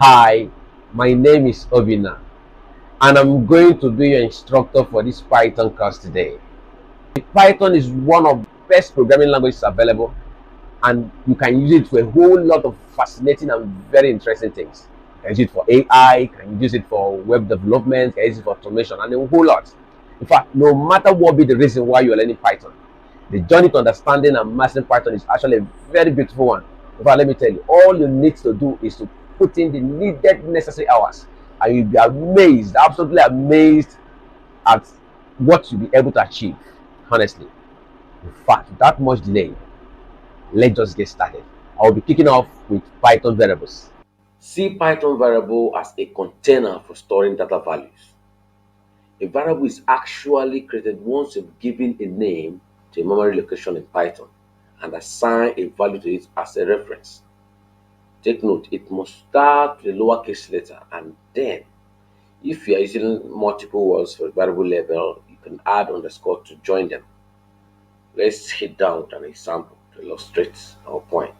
Hi, my name is Obina, and I'm going to be your instructor for this Python class today. Python is one of the best programming languages available, and you can use it for a whole lot of fascinating and very interesting things. You can use it for AI, you can use it for web development, you can use it for automation, and a whole lot. In fact, no matter what be the reason why you're learning Python, the journey to understanding and mastering Python is actually a very beautiful one. In fact, let me tell you, all you need to do is to put in the needed necessary hours, and you'll be amazed, absolutely amazed at what you'll be able to achieve. Honestly, in fact, without much delay, let's just get started. I'll be kicking off with Python variables. See Python variable as a container for storing data values. A variable is actually created once you've given a name to a memory location in Python and assign a value to it as a reference. Take note, it must start with a lowercase letter, and then if you are using multiple words for a variable level, you can add underscore to join them. Let's hit down with an example to illustrate our point.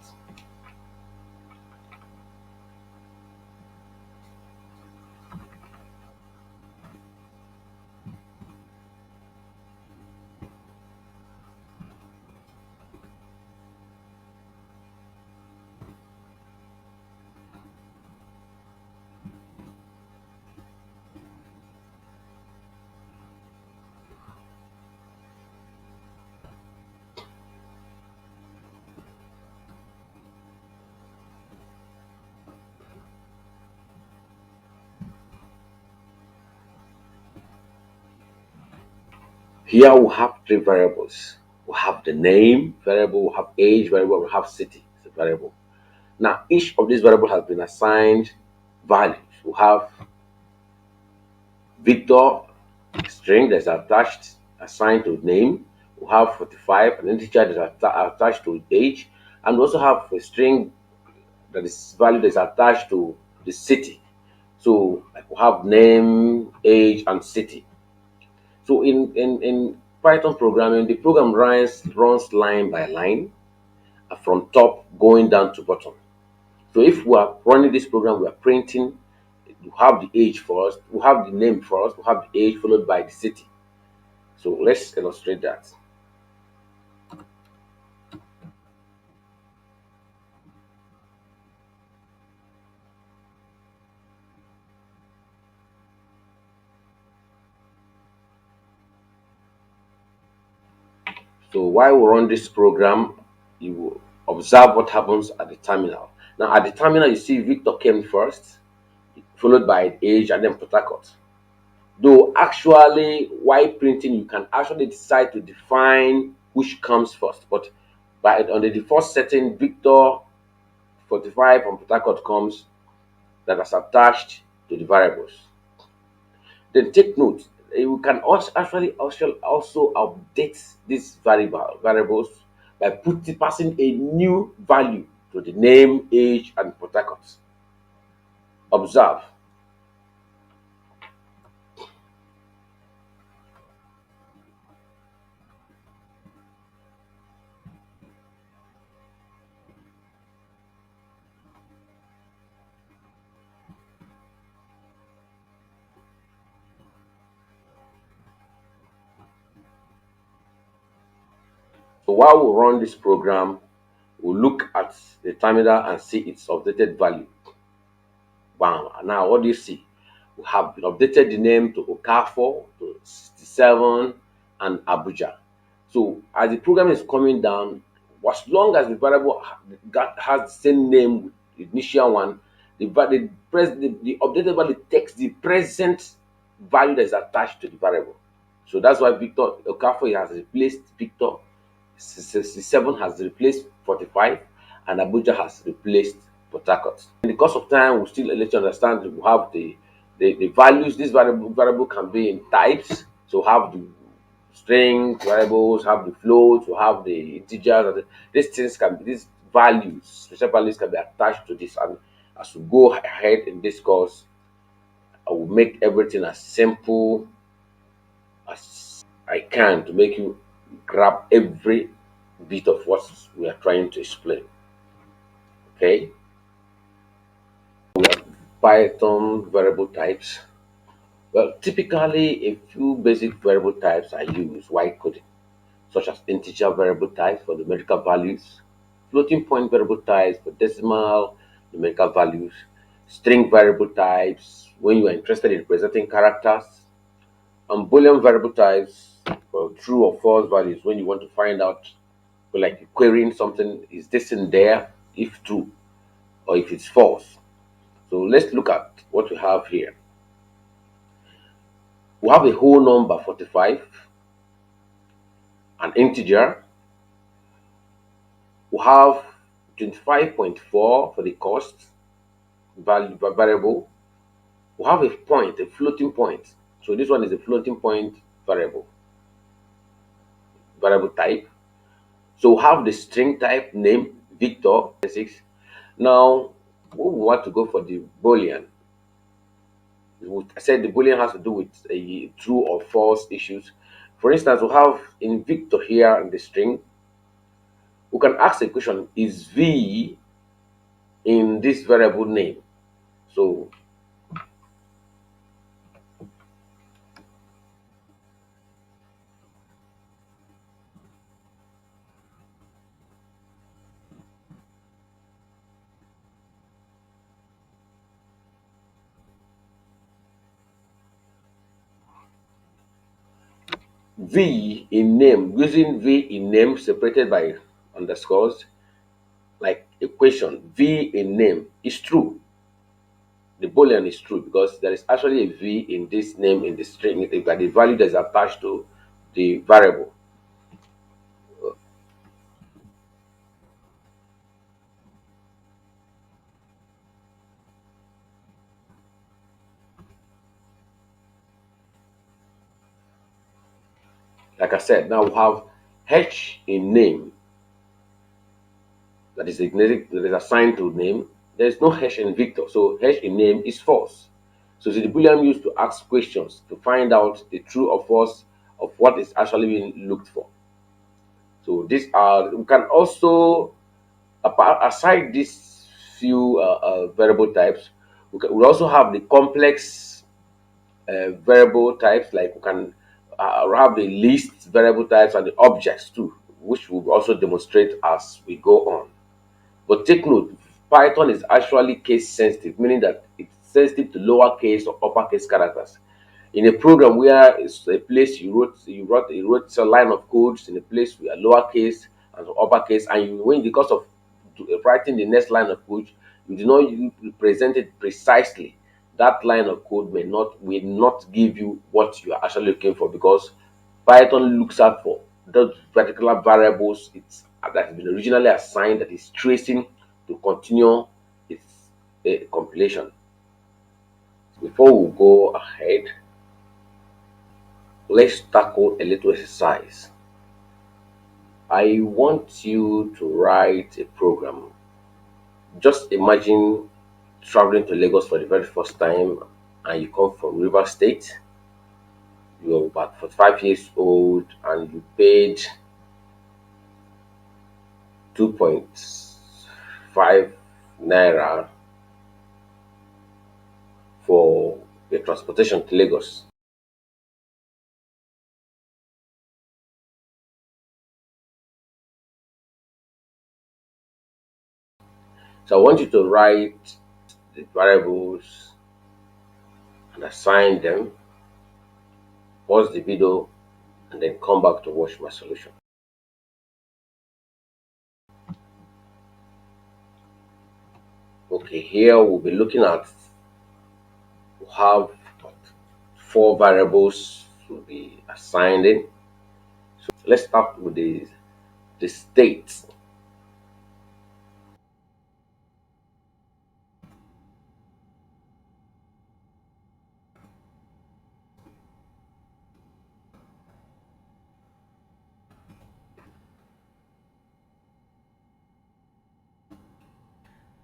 Here we have three variables. We have the name variable, we have age variable, we have city variable. Now, each of these variables has been assigned values. We have Victor string that's attached, assigned to name. We have 45, an integer that's attached to age, and we also have a string that is value that's attached to the city. So like we have name, age, and city. So in Python programming, the program runs line by line, from top going down to bottom. So if we are running this program, we are printing, we have the age first, we have the name first, we have the age followed by the city. So let's illustrate that. So while we run this program, you will observe what happens at the terminal. Now at the terminal, you see Victor came first, followed by age, and then Port Harcourt. Though actually, while printing, you can actually decide to define which comes first. But by on the default setting, Victor 45 and Port Harcourt comes that is attached to the variables. Then take note, you can also update these variables by passing a new value to the name, age, and Port Harcourt. Observe. So while we run this program, we'll look at the terminal and see its updated value. Bam. And now what do you see? We have updated the name to Okafor, to 67, and Abuja. So as the program is coming down, as long as the variable has the same name with the initial one, the updated value takes the present value that is attached to the variable. So that's why Victor Okafor has replaced Victor, 67 has replaced 45, and Abuja has replaced Port Harcourt. In the course of time, we still let you understand that we have the values. This variable can be in types. So have the string variables, have the floats, we have the integers. These things can be, these values, special values can be attached to this. And as we go ahead in this course, I will make everything as simple as I can to make you grab every bit of what we are trying to explain. Okay. Python variable types. Well, typically a few basic variable types are used while coding, such as integer variable types for numerical values, floating point variable types for decimal numerical values, string variable types when you are interested in representing characters, and Boolean variable types for true or false values when you want to find out, like querying something, is this in there if true or if it's false. So let's look at what we have here. We have a whole number 45, an integer. We have 25.4 for the cost value variable. We have a point, a floating point. So this one is a floating point variable type. So we have the string type name Victor 6. Now we want to go for the Boolean. I said the Boolean has to do with a true or false issues. For instance, we have in Victor here in the string, we can ask a question: is V in this variable name? So V in name, using V in name separated by underscores, like equation, V in name is true. The Boolean is true because there is actually a V in this name in the string, that the value that is attached to the variable. Like I said, now we have H in name, that is that is assigned to name. There is no H in Victor, so H in name is false. So the Boolean used to ask questions to find out the true or false of what is actually being looked for. So these are, we can also, aside these few variable types, we also have the complex variable types, like we can have the list variable types and the objects too, which we'll also demonstrate as we go on. But take note, Python is actually case sensitive, meaning that it's sensitive to lowercase or uppercase characters. In a program where it's a place you wrote a line of codes in a place with a lowercase and uppercase, and you, when because of writing the next line of code, you do not represent it precisely. That line of code will not give you what you are actually looking for, because Python looks out for those particular variables that has been originally assigned, that is tracing to continue its compilation. Before we go ahead, let's tackle a little exercise. I want you to write a program. Just imagine traveling to Lagos for the very first time, and you come from River State. You're about 45 years old and you paid 2.5 naira for the transportation to Lagos. So I want you to write the variables and assign them, pause the video, and then come back to watch my solution. Okay, here we'll be looking at, we have four variables to be assigned in. So let's start with the state.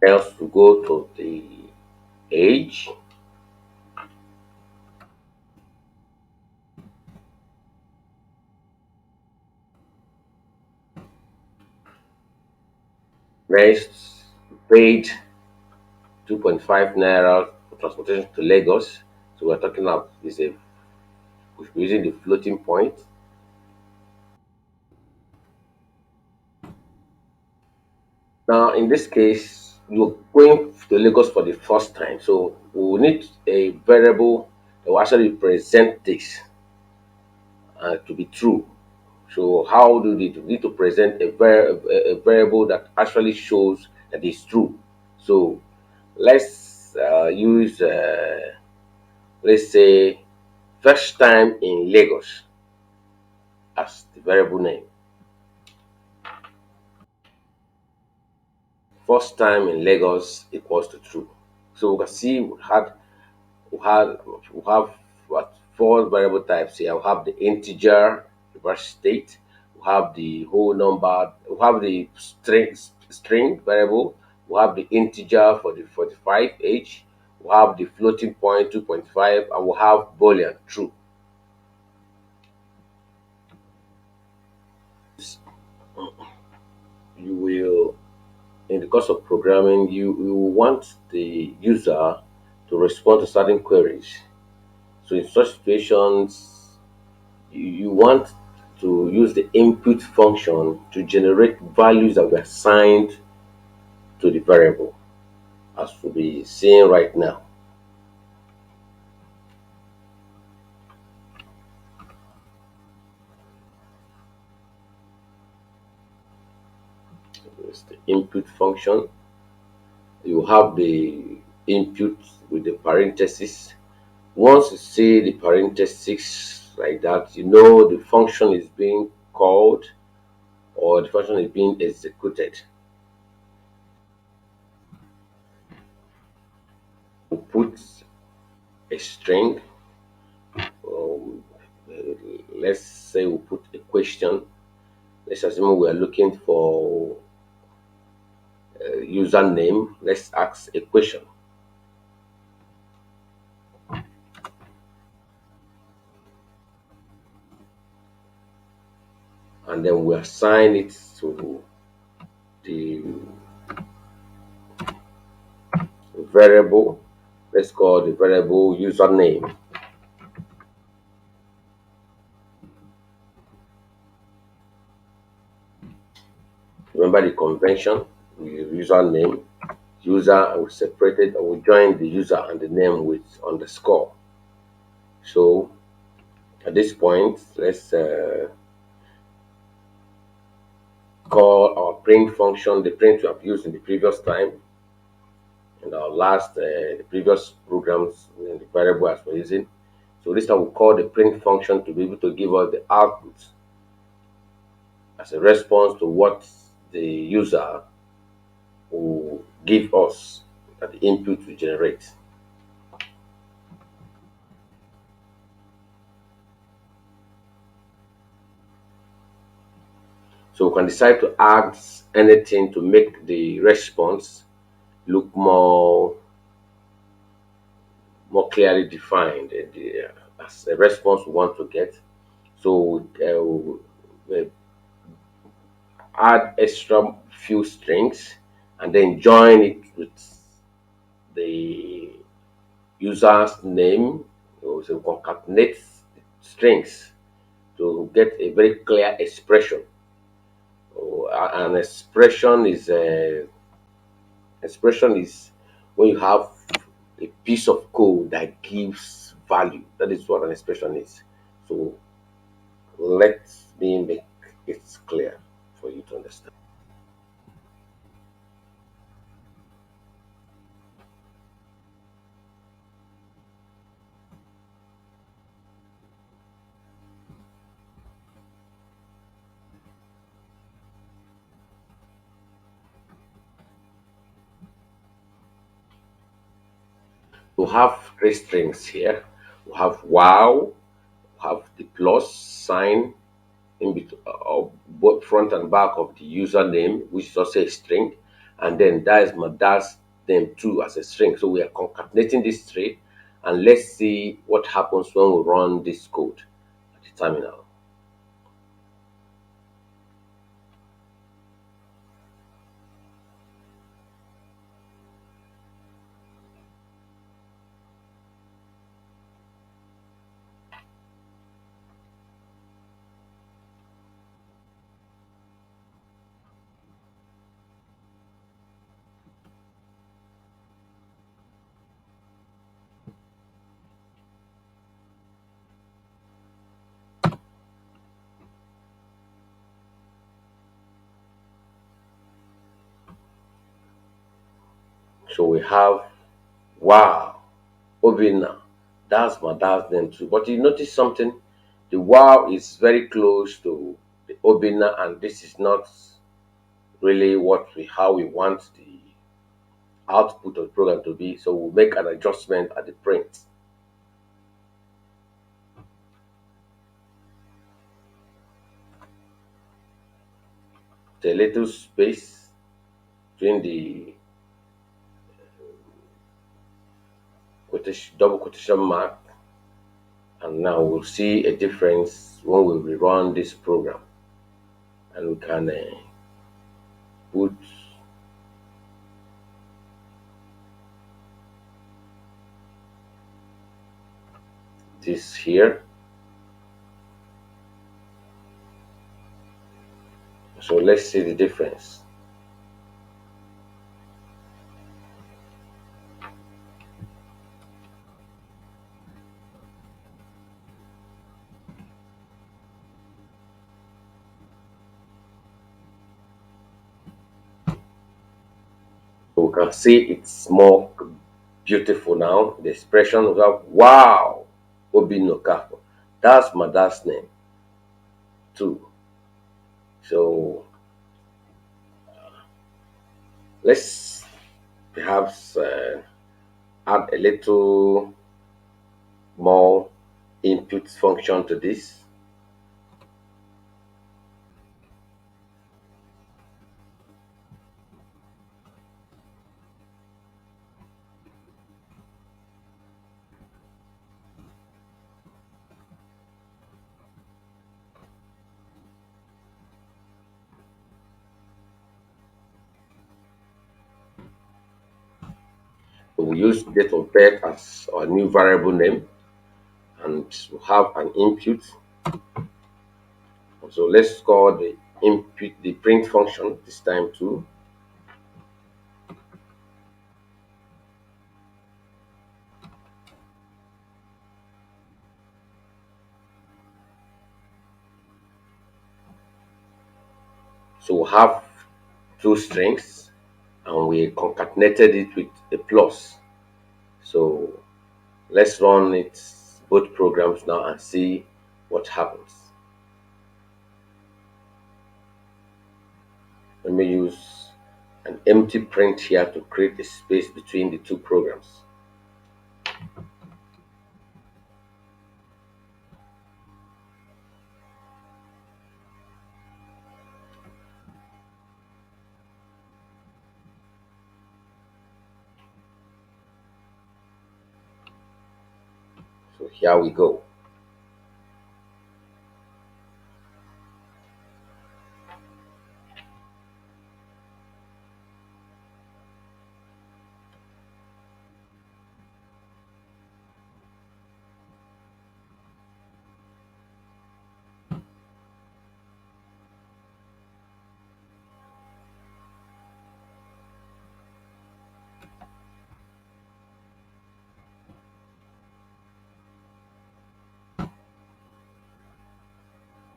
Else to go to the age, next paid 2.5 naira transportation to Lagos. So we're talking about is a we're using the floating point. Now, in this case, you're going to Lagos for the first time, so we will need a variable that will actually represent this to be true. So, how do they do? We need to present a variable that actually shows that it's true. So, let's use, let's say, first time in Lagos as the variable name. First time in Lagos equals to true. So we can see we had we have what four variable types here. We have the integer reverse state, we have the whole number, we have the string variable, we have the integer for the 45h, we have the floating point 2.5, and we have boolean true. You will, in the course of programming, you will want the user to respond to certain queries. So in such situations, you want to use the input function to generate values that were assigned to the variable, as we'll be seeing right now. It's the input function. You have the input with the parenthesis. Once you see the parenthesis like that, you know the function is being called or the function is being executed. We put a string. Um, let's say we put a question. Let's assume we are looking for username. Let's ask a question, and then we assign it to the variable. Let's call the variable username. Remember the convention. We use username, user, and we separate it, and we join the user and the name with underscore. So at this point, let's call our print function, the print we have used in the previous time, in our last, the previous programs in the variable as we're using. So this time we call the print function to be able to give us the output as a response to what the user will give us that the input we generate. So we can decide to add anything to make the response look more clearly defined as a response we want to get. So we add extra few strings and then join it with the user's name. So concatenate strings to get a very clear expression. An expression is when you have a piece of code that gives value. That is what an expression is. So let me make it clear for you to understand. We have three strings here. We have wow, we have the plus sign in between, both front and back of the username, which is also a string, and then that is my dad's name too as a string. So we are concatenating these three, and let's see what happens when we run this code at the terminal. So we have wow, Obina. That's my dad's name too. But you notice something? The wow is very close to the Obina, and this is not really how we want the output of the program to be. So we'll make an adjustment at the print. The little space between the double quotation mark, and now we'll see a difference when we rerun this program, and we can put this here. So let's see the difference. So we can see it's more beautiful now. The expression of that, wow, Obi no Kafo. That's my dad's name too. So let's perhaps add a little more input function to this. So we use date of birth as our new variable name, and we have an input. So let's call the input the print function this time too. So we have two strings, and we concatenated it with a plus. So let's run it both programs now and see what happens. Let me use an empty print here to create a space between the two programs. So here we go.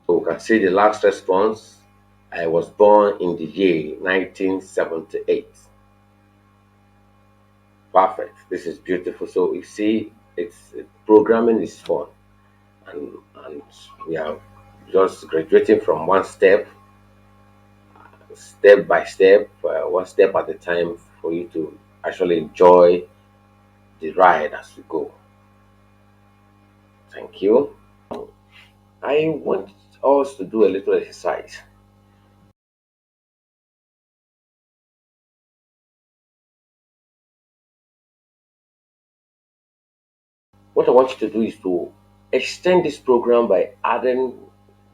So we can see the last response. I was born in the year 1978. Perfect. This is beautiful. So you see, it's programming is fun, and and we are just graduating from one step by step, one step at a time, for you to actually enjoy the ride as we go. Thank you. I want us to do a little exercise. What I want you to do is to extend this program by adding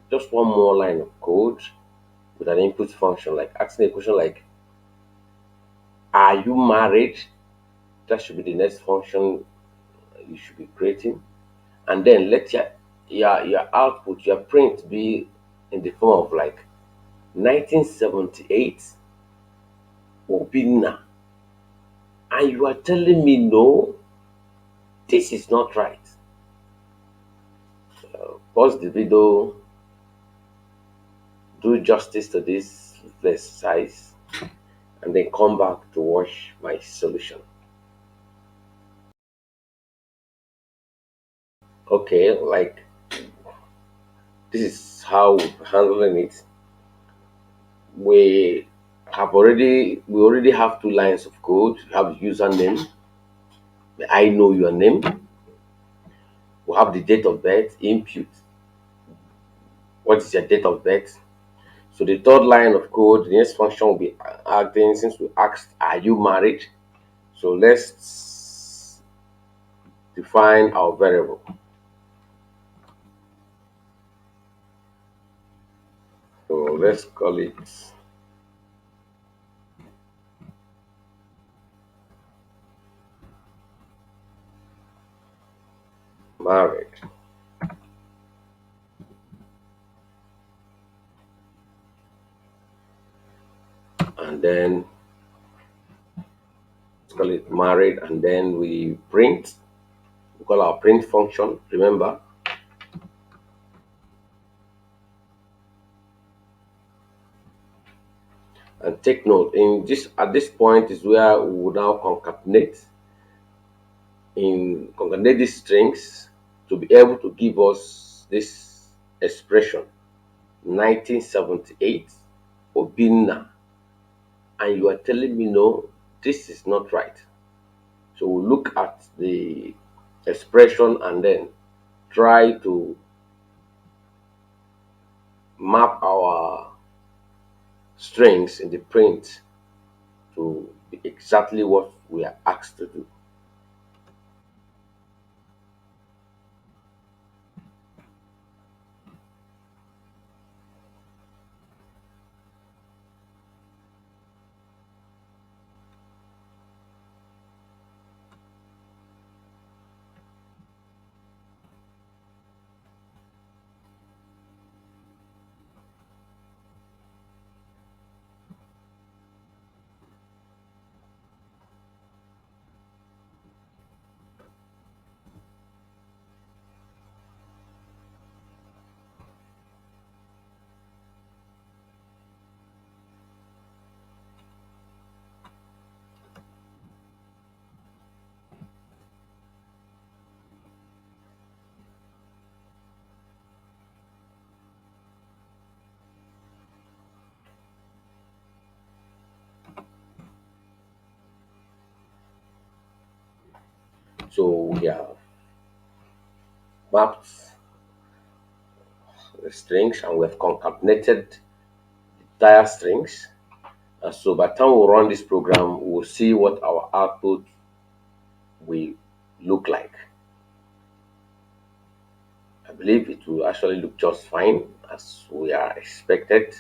just one more line of code with an input function, like asking a question like, are you married? That should be the next function you should be creating. And then let your output, your print be in the form of like 1978 Obina. And you are telling me no, this is not right. Pause the video, do justice to this exercise, and then come back to watch my solution. Okay, like this is how we're handling it. We already have two lines of code. We have username, the I know your name. We have the date of birth, input. What is your date of birth? So the third line of code, the next function will be acting since we asked, are you married? So let's define our variable. So let's call it married. And then let's call it married. And then we print. We call our print function. Remember, and take note in this at this point is where we will now concatenate these strings to be able to give us this expression 1978 Obinna, and you are telling me no, this is not right. So we'll look at the expression and then try to map our strings in the print to be exactly what we are asked to do. So we have mapped the strings and we have concatenated entire strings. And so by the time we run this program, we'll see what our output will look like. I believe it will actually look just fine as we are expected.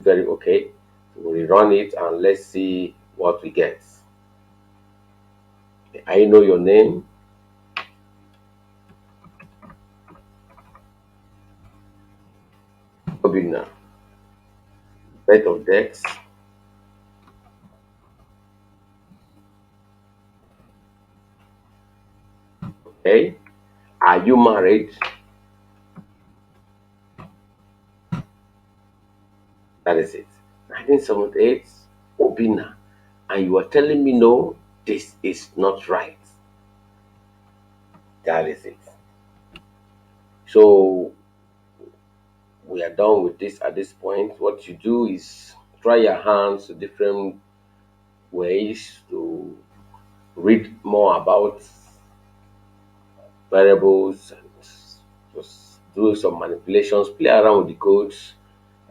Very okay. We run it and let's see what we get. I know your name, Obina, date of death, okay. Are you married? That is it. 1978, Obina. And you are telling me no, this is not right. That is it. So we are done with this at this point. What you do is try your hands to different ways to read more about variables and just do some manipulations, play around with the codes,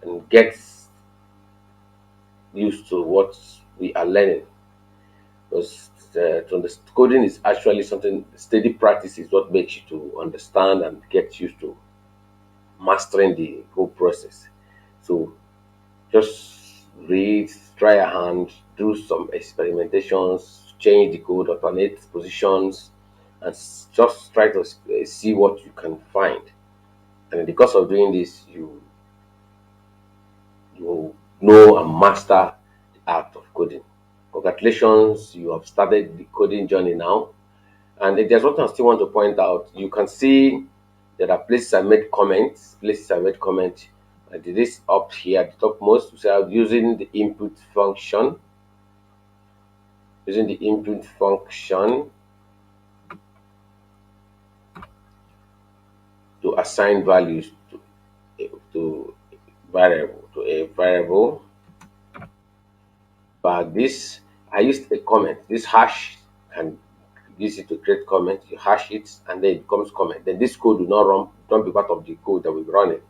and get used to what we are learning. Because coding is actually something steady practice is what makes you to understand and get used to mastering the whole process. So just read, try a hand, do some experimentations, change the code, alternate positions, and just try to see what you can find. And because of doing this, you know and master the art of coding. Congratulations, you have started the coding journey now. And if there's what I still want to point out, you can see there are places I made comments, places I made comment. I did this up here at the topmost, so I'm using the input function. using the input function to assign values to a variable. But this, I used a comment. This hash can use it to create comment. You hash it, and then it becomes comment. Then this code will not run, don't be part of the code that we're running.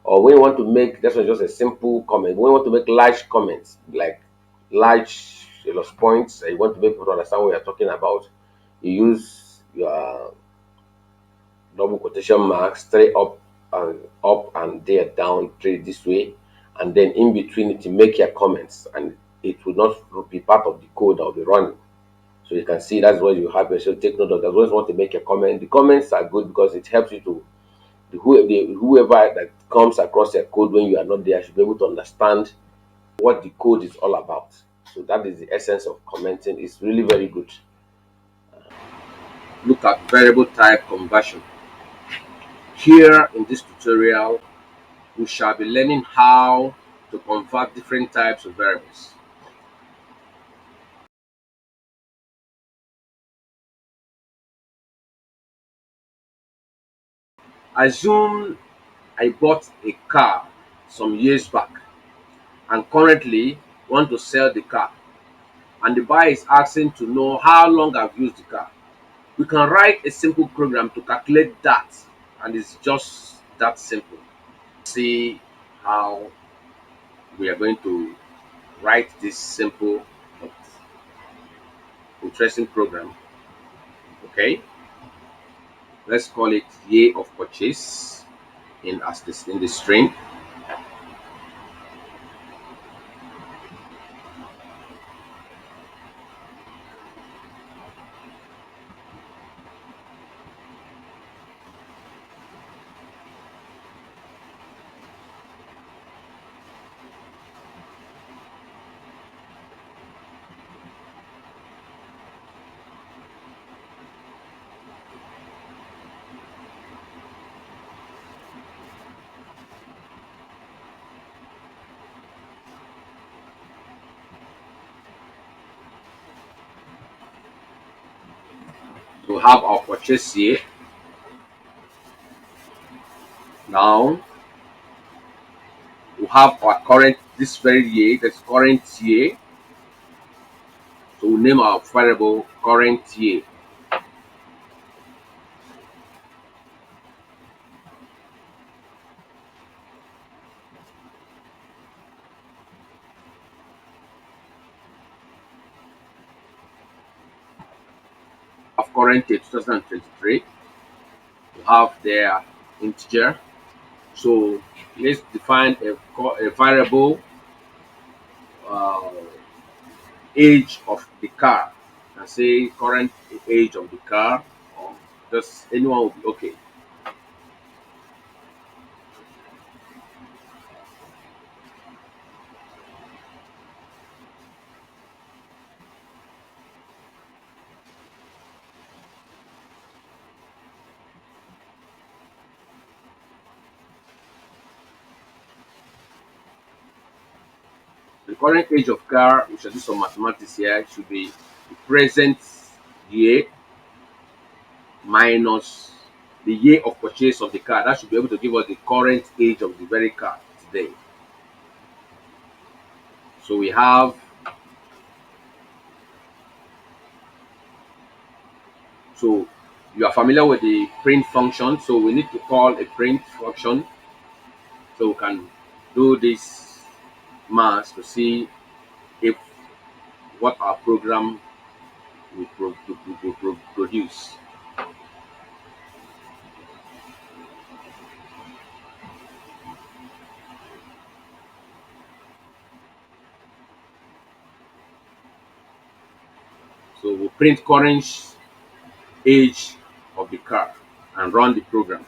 Or when you want to make, this was just a simple comment. When you want to make large comments, like large points, and you want to make people understand what you're talking about, you use your double quotation marks, three up and there down, three this way, and then in between it to make your comments, and it will not be part of the code that will be running. So you can see that's what you have. So take note of that. Always want to make a comment. The comments are good because it helps you to whoever that comes across your code when you are not there should be able to understand what the code is all about. So that is the essence of commenting. It's really very good. Look at variable type conversion. Here in this tutorial, we shall be learning how to convert different types of variables. Assume I bought a car some years back and currently want to sell the car, and the buyer is asking to know how long I've used the car. We can write a simple program to calculate that, and it's just that simple. See how we are going to write this simple but interesting program. Okay, let's call it year of purchase in the string. To have our purchase year. Now we have our current this very year, that's current year. So we name our variable current year. Of current year 2023. We have their integer. So let's define a variable uh, age of the car. And say current age of the car, or just anyone will be okay. The current age of car, we should do some mathematics here, should be the present year minus the year of purchase of the car. That should be able to give us the current age of the very car today. So we have, so you are familiar with the print function. So we need to call a print function so we can do this math to see if what our program will produce. So we print current age of the car and run the program.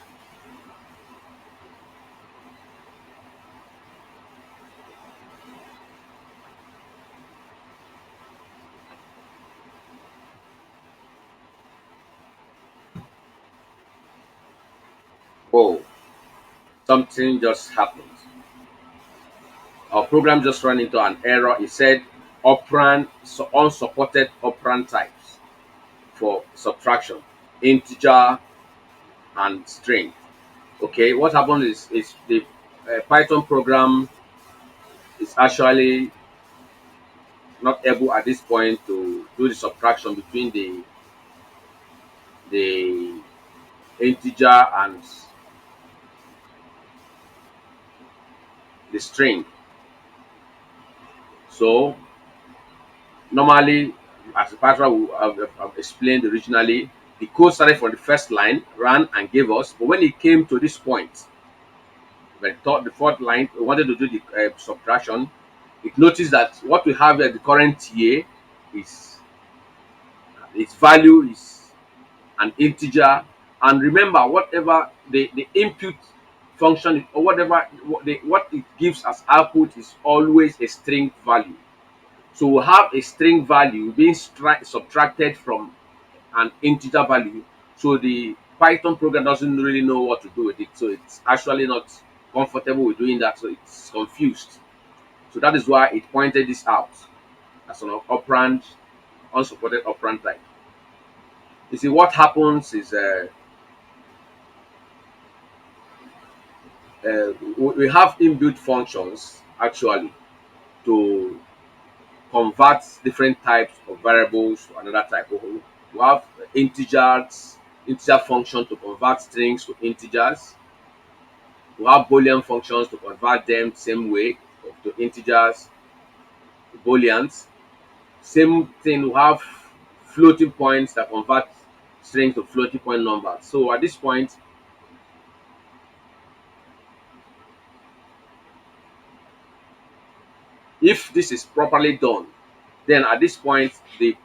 Oh, something just happened. Our program just ran into an error. It said operand, so unsupported operand types for subtraction, integer and string. Okay, what happens is the Python program is actually not able at this point to do the subtraction between the integer and the string. So normally, as the pattern have explained originally, the code started from the first line, ran and gave us. But when it came to this point, when the fourth line, we wanted to do the subtraction, it noticed that what we have at the current year is its value is an integer. And remember, whatever the input function or whatever what it gives as output is always a string value. So we have a string value being subtracted from an integer value. So the Python program doesn't really know what to do with it. So it's actually not comfortable with doing that. So it's confused. So that is why it pointed this out as an operand, unsupported operand type. You see, what happens is we have inbuilt functions actually to convert different types of variables to another type. We have integer function to convert strings to integers. We have boolean functions to convert them same way to integers, booleans. Same thing, we have floating points that convert string to floating point numbers. So at this point, if this is properly done, then at this point the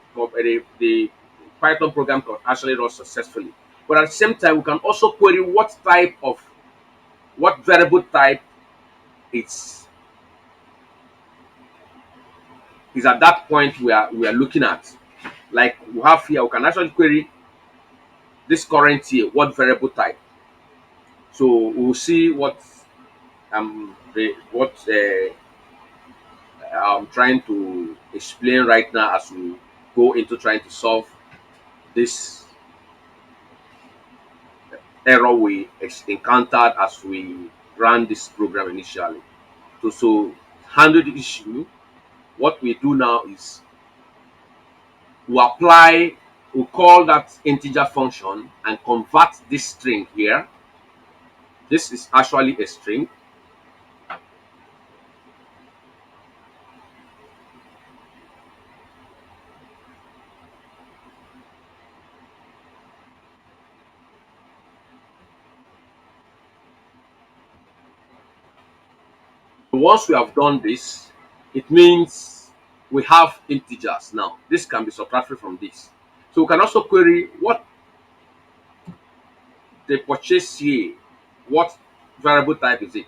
Python program can actually run successfully. But at the same time, we can also query what variable type it's is at that point we are looking at. Like we have here, we can actually query this current year, what variable type. So we'll see what I'm trying to explain right now as we go into trying to solve this error we encountered as we ran this program initially. To handle the issue, what we do now is we call that integer function and convert this string here. This is actually a string. Once we have done this, it means we have integers now. This can be subtracted from this. So we can also query what the purchase here, what variable type is it?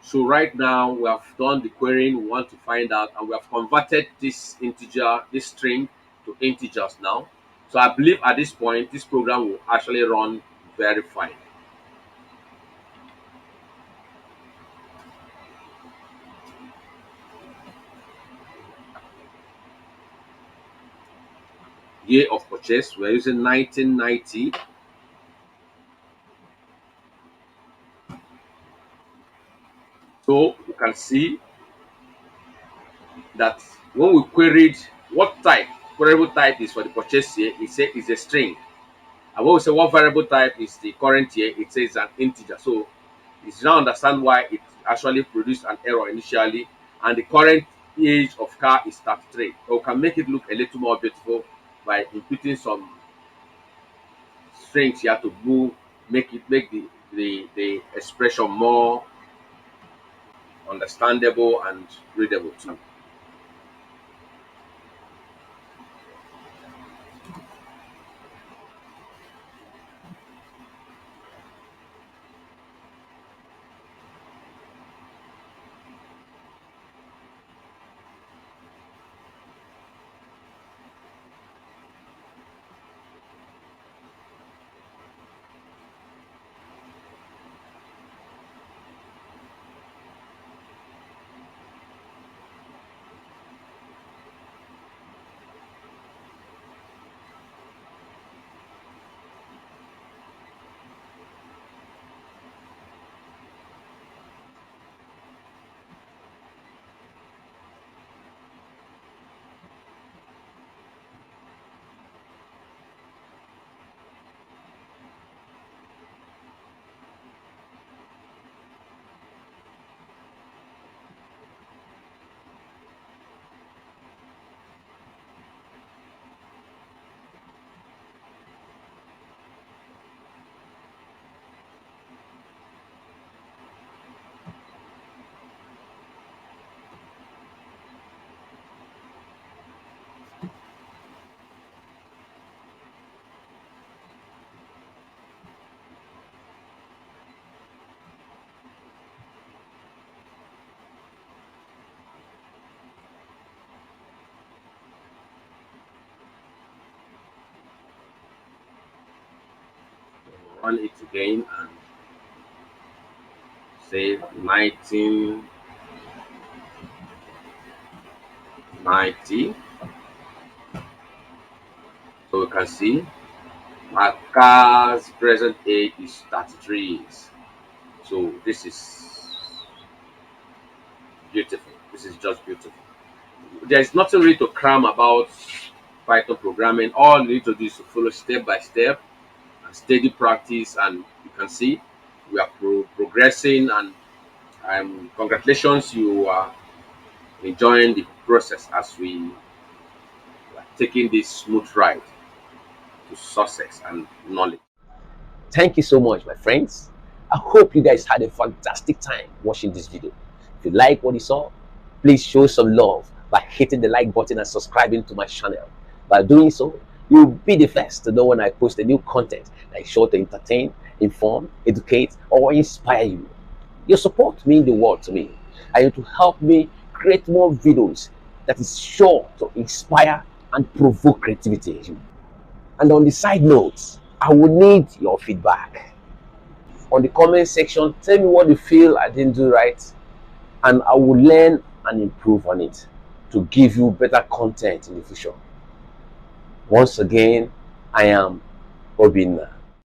So right now we have done the querying we want to find out, and we have converted this string to integers now. So I believe at this point this program will actually run very fine. Year of purchase, we're using 1990. So you can see that when we queried what type variable type is for the purchase year, it says it's a string. And when we say what variable type is the current year, it says an integer. So you now understand why it actually produced an error initially. And the current age of car is 33. So we can make it look a little more beautiful by inputting some strings here to make the expression more understandable and readable too. run it again and say 1990. So we can see my car's present age is 33 years. So this is beautiful. This is just beautiful. There is nothing really to cram about Python programming. All you need to do is to follow step by step and steady practice, and you can see we are progressing. And congratulations, you are enjoying the process as we are taking this smooth ride to success and knowledge. Thank you so much, my friends. I hope you guys had a fantastic time watching this video. If you like what you saw, please show some love by hitting the like button and subscribing to my channel. By doing so, you'll be the first to know when I post a new content that is sure to entertain, inform, educate, or inspire you. Your support means the world to me, and to help me create more videos that is sure to inspire and provoke creativity in you. And on the side notes, I will need your feedback. On the comment section, tell me what you feel I didn't do right, and I will learn and improve on it to give you better content in the future. Once again, I am Obinna.